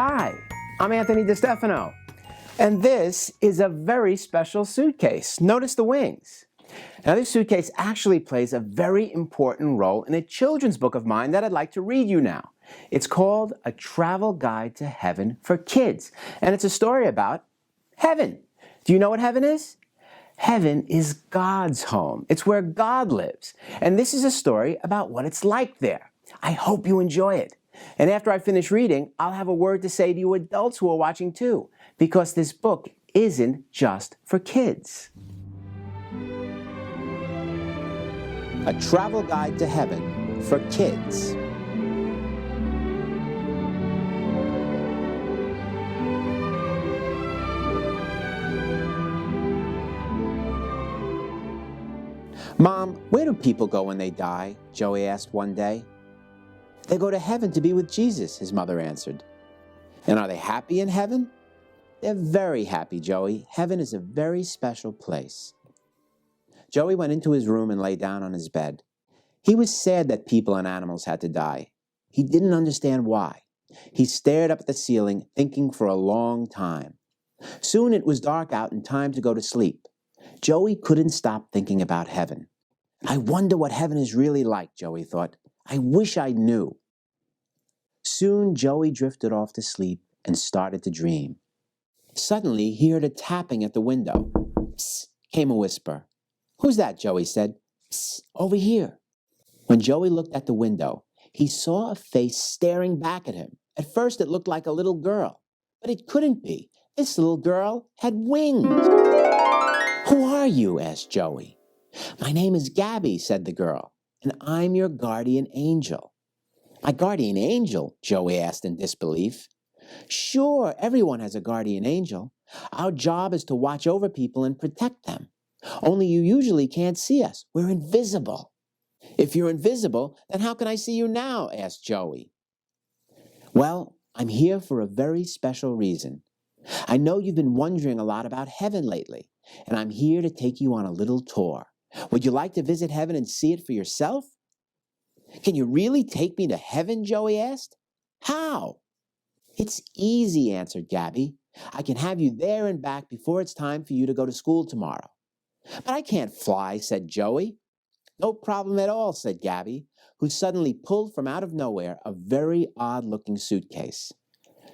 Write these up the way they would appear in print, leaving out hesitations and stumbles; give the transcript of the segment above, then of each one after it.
Hi, I'm Anthony DeStefano, and this is a very special suitcase. Notice the wings. Now, this suitcase actually plays a very important role in a children's book of mine that I'd like to read you now. It's called A Travel Guide to Heaven for Kids, and it's a story about heaven. Do you know what heaven is? Heaven is God's home. It's where God lives. And this is a story about what it's like there. I hope you enjoy it. And after I finish reading, I'll have a word to say to you adults who are watching too, because this book isn't just for kids. A Travel Guide to Heaven for Kids. Mom, where do people go when they die? Joey asked one day. They go to heaven to be with Jesus, his mother answered. And are they happy in heaven? They're very happy, Joey. Heaven is a very special place. Joey went into his room and lay down on his bed. He was sad that people and animals had to die. He didn't understand why. He stared up at the ceiling, thinking for a long time. Soon it was dark out and time to go to sleep. Joey couldn't stop thinking about heaven. I wonder what heaven is really like, Joey thought. I wish I knew. Soon Joey drifted off to sleep and started to dream. Suddenly he heard a tapping at the window. Psst, came a whisper. Who's that? Joey said. Psst, over here. When Joey looked at the window, he saw a face staring back at him. At first it looked like a little girl, but it couldn't be. This little girl had wings. Who are you? Asked Joey. My name is Gabby, said the girl, and I'm your guardian angel. My guardian angel? Joey asked in disbelief. Sure, everyone has a guardian angel. Our job is to watch over people and protect them. Only you usually can't see us. We're invisible. If you're invisible, then how can I see you now? Asked Joey. Well, I'm here for a very special reason. I know you've been wondering a lot about heaven lately, and I'm here to take you on a little tour. Would you like to visit heaven and see it for yourself? Can you really take me to heaven? Joey asked. How? It's easy, answered Gabby. I can have you there and back before it's time for you to go to school tomorrow. But I can't fly, said Joey. No problem at all, said Gabby, who suddenly pulled from out of nowhere a very odd-looking suitcase.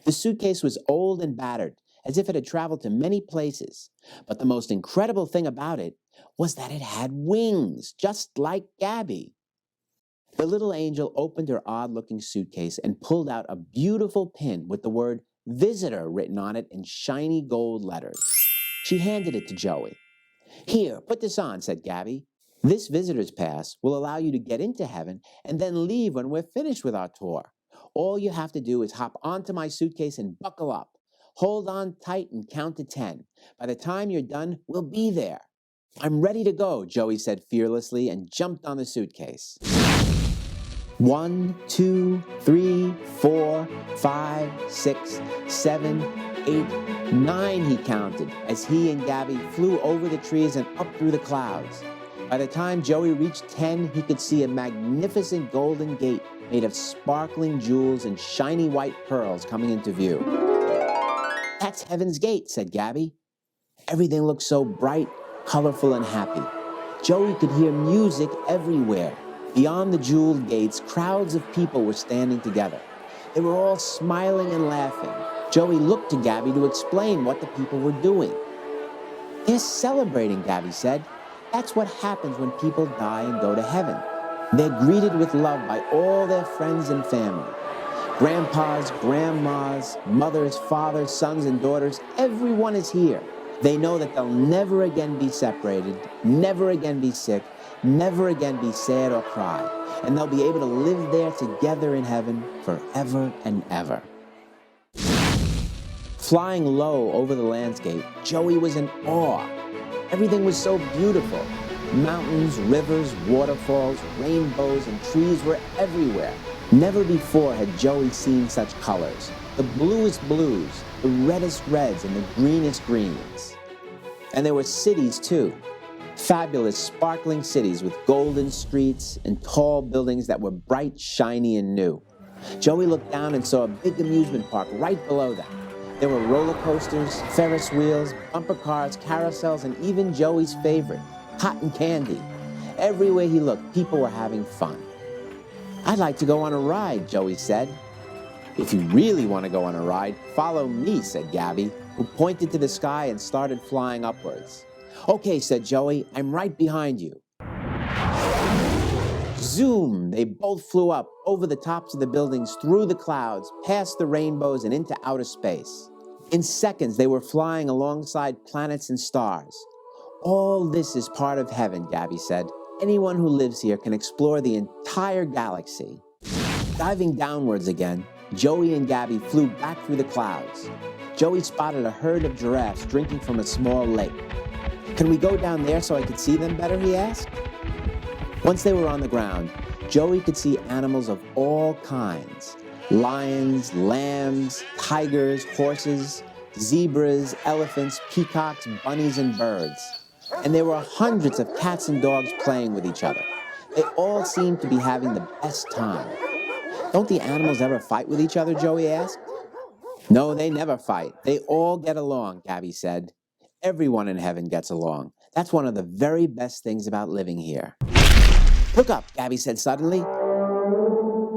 The suitcase was old and battered, as if it had traveled to many places. But the most incredible thing about it was that it had wings, just like Gabby. The little angel opened her odd-looking suitcase and pulled out a beautiful pin with the word visitor written on it in shiny gold letters. She handed it to Joey. Here, put this on, said Gabby. This visitor's pass will allow you to get into heaven and then leave when we're finished with our tour. All you have to do is hop onto my suitcase and buckle up. Hold on tight and count to 10. By the time you're done, we'll be there. I'm ready to go, Joey said fearlessly and jumped on the suitcase. 1, 2, 3, 4, 5, 6, 7, 8, 9, he counted, as he and Gabby flew over the trees and up through the clouds. By the time Joey reached 10, he could see a magnificent golden gate made of sparkling jewels and shiny white pearls coming into view. That's Heaven's Gate, said Gabby. Everything looked so bright, colorful, and happy. Joey could hear music everywhere. Beyond the jeweled gates, crowds of people were standing together. They were all smiling and laughing. Joey looked to Gabby to explain what the people were doing. They're celebrating, Gabby said. That's what happens when people die and go to heaven. They're greeted with love by all their friends and family. Grandpas, grandmas, mothers, fathers, sons, and daughters, everyone is here. They know that they'll never again be separated, never again be sick, never again be sad or cry, and they'll be able to live there together in heaven forever and ever. Flying low over the landscape, Joey was in awe. Everything was so beautiful. Mountains, rivers, waterfalls, rainbows, and trees were everywhere. Never before had Joey seen such colors. The bluest blues, the reddest reds, and the greenest greens. And there were cities too. Fabulous, sparkling cities with golden streets and tall buildings that were bright, shiny, and new. Joey looked down and saw a big amusement park right below them. There were roller coasters, Ferris wheels, bumper cars, carousels, and even Joey's favorite, cotton candy. Everywhere he looked, people were having fun. "I'd like to go on a ride," Joey said. "If you really want to go on a ride, follow me," said Gabby, who pointed to the sky and started flying upwards. "Okay," said Joey, "I'm right behind you." Zoom! They both flew up over the tops of the buildings, through the clouds, past the rainbows, and into outer space. In seconds, they were flying alongside planets and stars. "All this is part of heaven," Gabby said. "Anyone who lives here can explore the entire galaxy." Diving downwards again, Joey and Gabby flew back through the clouds. Joey spotted a herd of giraffes drinking from a small lake. "Can we go down there so I could see them better?" he asked. Once they were on the ground, Joey could see animals of all kinds: lions, lambs, tigers, horses, zebras, elephants, peacocks, bunnies, and birds. And there were hundreds of cats and dogs playing with each other. They all seemed to be having the best time. "Don't the animals ever fight with each other?" Joey asked. "No, they never fight. They all get along," Gabby said. "Everyone in heaven gets along. That's one of the very best things about living here." "Look up," Gabby said suddenly.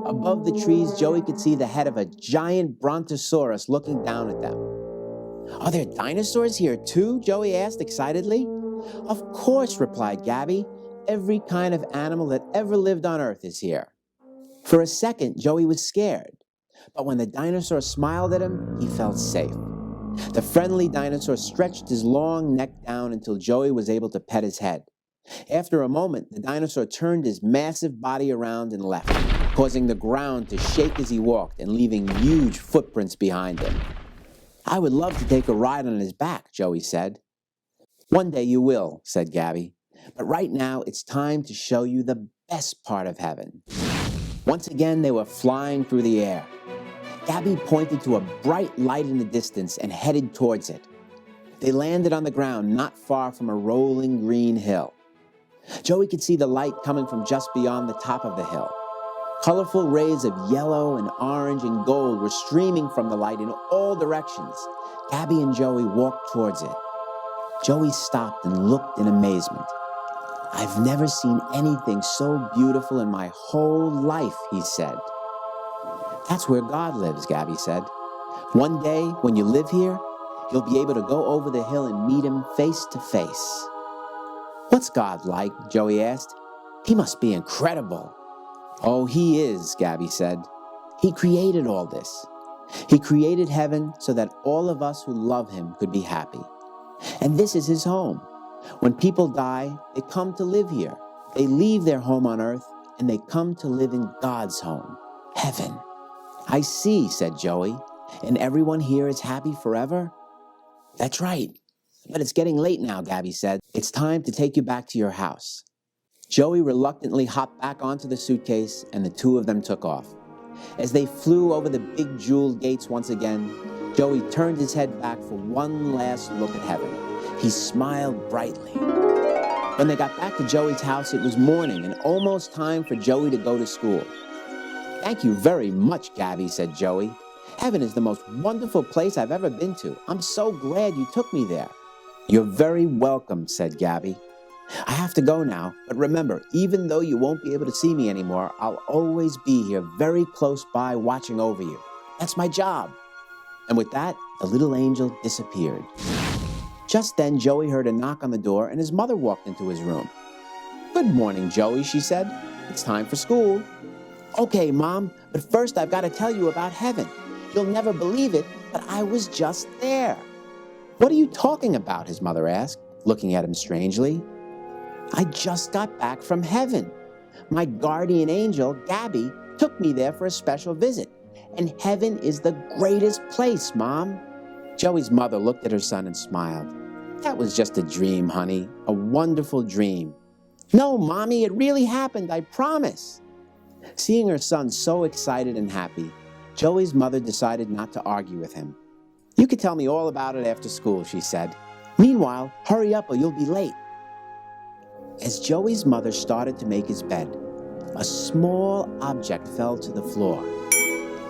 Above the trees, Joey could see the head of a giant brontosaurus looking down at them. "Are there dinosaurs here too?" Joey asked excitedly. "Of course," replied Gabby. "Every kind of animal that ever lived on Earth is here." For a second, Joey was scared. But when the dinosaur smiled at him, he felt safe. The friendly dinosaur stretched his long neck down until Joey was able to pet his head. After a moment, the dinosaur turned his massive body around and left, causing the ground to shake as he walked and leaving huge footprints behind him. "I would love to take a ride on his back," Joey said. "One day you will," said Gabby. "But right now, it's time to show you the best part of heaven." Once again, they were flying through the air. Gabby pointed to a bright light in the distance and headed towards it. They landed on the ground not far from a rolling green hill. Joey could see the light coming from just beyond the top of the hill. Colorful rays of yellow and orange and gold were streaming from the light in all directions. Gabby and Joey walked towards it. Joey stopped and looked in amazement. "I've never seen anything so beautiful in my whole life," he said. "That's where God lives," Gabby said. "One day, when you live here, you'll be able to go over the hill and meet him face to face." "What's God like?" Joey asked. "He must be incredible." "Oh, he is," Gabby said. "He created all this. He created heaven so that all of us who love him could be happy. And this is his home. When people die, they come to live here. They leave their home on earth and they come to live in God's home, heaven." "I see," said Joey. "And everyone here is happy forever?" "That's right. But it's getting late now," Gabby said. "It's time to take you back to your house." Joey reluctantly hopped back onto the suitcase and the two of them took off. As they flew over the big jeweled gates once again, Joey turned his head back for one last look at heaven. He smiled brightly. When they got back to Joey's house, it was morning and almost time for Joey to go to school. "Thank you very much, Gabby," said Joey. "Heaven is the most wonderful place I've ever been to. I'm so glad you took me there." "You're very welcome," said Gabby. "I have to go now, but remember, even though you won't be able to see me anymore, I'll always be here very close by watching over you. That's my job." And with that, the little angel disappeared. Just then, Joey heard a knock on the door and his mother walked into his room. "Good morning, Joey," she said. "It's time for school." "Okay, Mom, but first I've got to tell you about heaven. You'll never believe it, but I was just there." "What are you talking about?" his mother asked, looking at him strangely. "I just got back from heaven. My guardian angel, Gabby, took me there for a special visit. And heaven is the greatest place, Mom." Joey's mother looked at her son and smiled. "That was just a dream, honey, a wonderful dream." "No, Mommy, it really happened, I promise." Seeing her son so excited and happy, Joey's mother decided not to argue with him. "You could tell me all about it after school," she said. "Meanwhile, hurry up or you'll be late." As Joey's mother started to make his bed, a small object fell to the floor.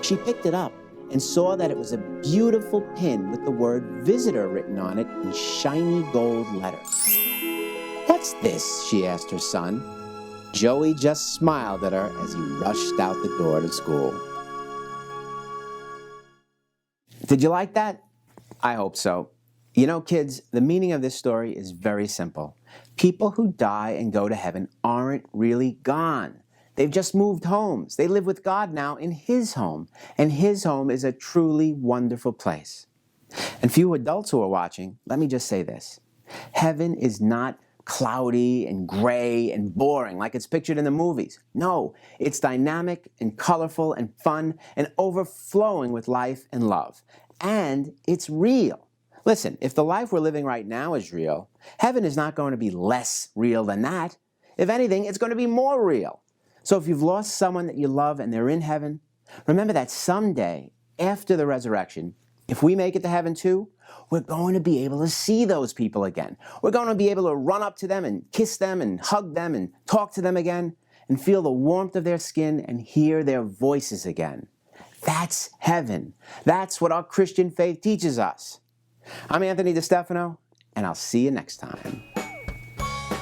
She picked it up and saw that it was a beautiful pin with the word visitor written on it in shiny gold letters. "What's this?" she asked her son. Joey just smiled at her as he rushed out the door to school. Did you like that? I hope so. You know, kids, the meaning of this story is very simple. People who die and go to heaven aren't really gone. They've just moved homes. They live with God now in His home, and His home is a truly wonderful place. And for you adults who are watching, let me just say this. Heaven is not cloudy and gray and boring like it's pictured in the movies. No, it's dynamic and colorful and fun and overflowing with life and love. And it's real. Listen, if the life we're living right now is real, heaven is not going to be less real than that. If anything, it's going to be more real. So if you've lost someone that you love and they're in heaven, remember that someday, after the resurrection, if we make it to heaven too, we're going to be able to see those people again. We're going to be able to run up to them and kiss them and hug them and talk to them again and feel the warmth of their skin and hear their voices again. That's heaven. That's what our Christian faith teaches us. I'm Anthony DeStefano, and I'll see you next time.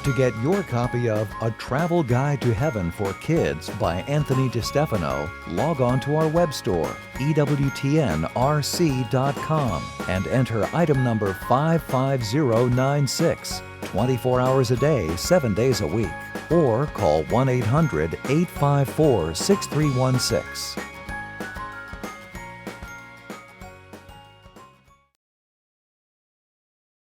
To get your copy of A Travel Guide to Heaven for Kids by Anthony DeStefano, log on to our web store, EWTNRC.com, and enter item number 55096, 24 hours a day, 7 days a week, or call 1-800-854-6316.